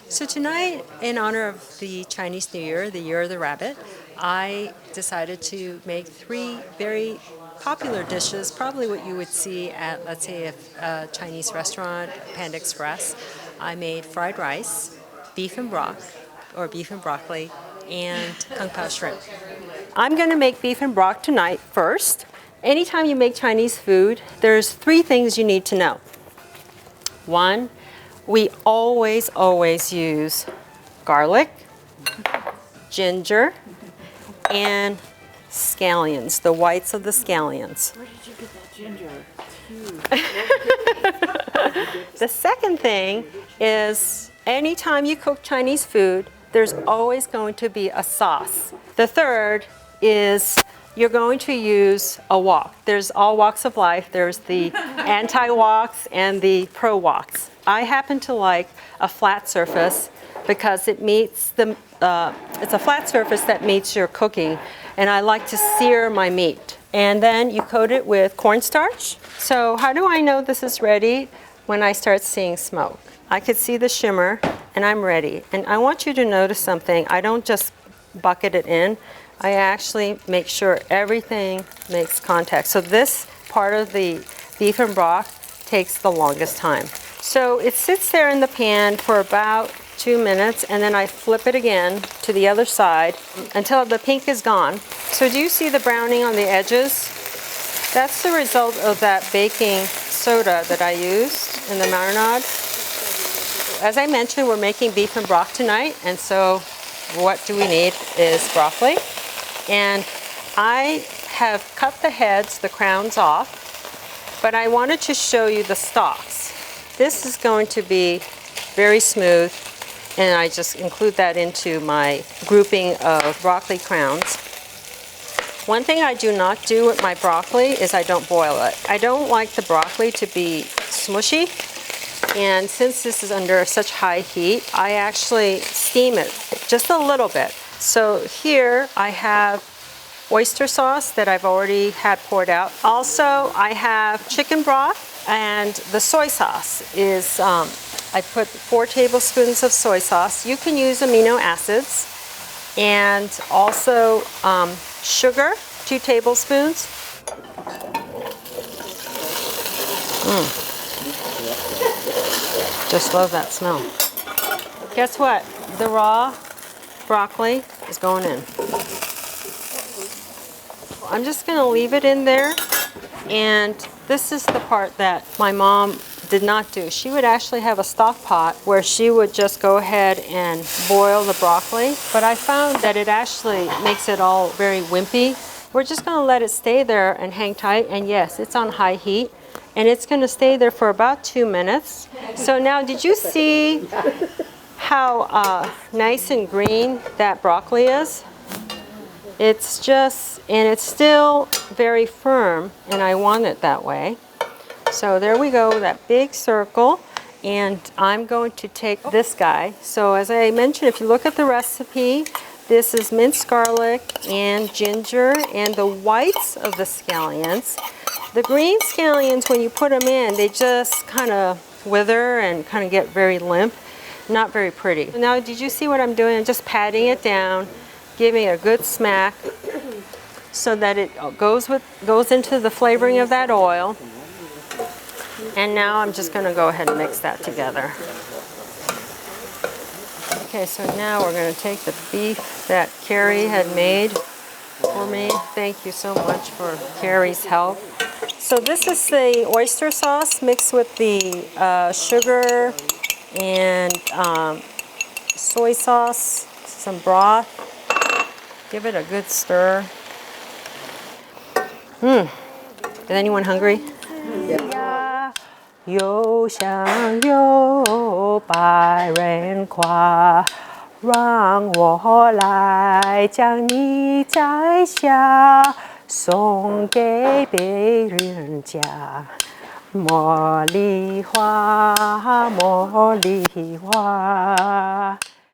So tonight, in honor of the Chinese New Year, the Year of the Rabbit, I decided to make 3 very popular dishes, probably what you would see at, let's say, a Chinese restaurant, Panda Express. I made fried rice, beef and broccoli, and kung pao shrimp. I'm going to make beef and broth tonight first. Anytime you make Chinese food, there's 3 things you need to know. 1, we always use garlic, ginger, and scallions, the whites of the scallions. Where did you get that ginger? It's huge. The second thing is anytime you cook Chinese food, there's always going to be a sauce. The third is you're going to use a wok. There's all walks of life. There's the anti-woks and the pro-woks. I happen to like a flat surface because it meets the, it's a flat surface that meets your cooking, and I like to sear my meat. And then you coat it with cornstarch. So how do I know this is ready? When I start seeing smoke. I could see the shimmer, and I'm ready. And I want you to notice something. I don't just bucket it in. I actually make sure everything makes contact. So this part of the beef and broth takes the longest time. So it sits there in the pan for about 2 minutes, and then I flip it again to the other side until the pink is gone. So do you see the browning on the edges? That's the result of that baking soda that I used in the marinade. As I mentioned, we're making beef and broth tonight, and so what do we need is broccoli. And I have cut the heads, the crowns off, but I wanted to show you the stalks. This is going to be very smooth, and I just include that into my grouping of broccoli crowns. One thing I do not do with my broccoli is I don't boil it. I don't like the broccoli to be smushy, and since this is under such high heat, I actually steam it just a little bit. So here I have oyster sauce that I've already had poured out. Also, I have chicken broth, and the soy sauce is, I put 4 tablespoons of soy sauce. You can use amino acids, and also sugar, 2 tablespoons. Just love that smell. Guess what? The raw broccoli is going in. I'm just going to leave it in there, and this is the part that my mom did not do. She would actually have a stock pot where she would just go ahead and boil the broccoli, but I found that it actually makes it all very wimpy. We're just going to let it stay there and hang tight, and yes, it's on high heat, and it's going to stay there for about 2 minutes. So now, did you see how nice and green that broccoli is? It's just, and it's still very firm, and I want it that way. So there we go, that big circle, and I'm going to take this guy. So as I mentioned, if you look at the recipe, this is minced garlic and ginger and the whites of the scallions. The green scallions, when you put them in, they just kind of wither and kind of get very limp. Not very pretty. Now, did you see what I'm doing? I'm just patting it down, giving it a good smack so that it goes into the flavoring of that oil. And now I'm just going to go ahead and mix that together. Okay, so now we're going to take the beef that Carrie had made for me. Thank you so much for Carrie's help. So this is the oyster sauce mixed with the sugar and soy sauce, some broth. Give it a good stir. Is anyone hungry? Yeah. 有香有百人夸，让我来将你摘下，送给别人家。茉莉花，茉莉花。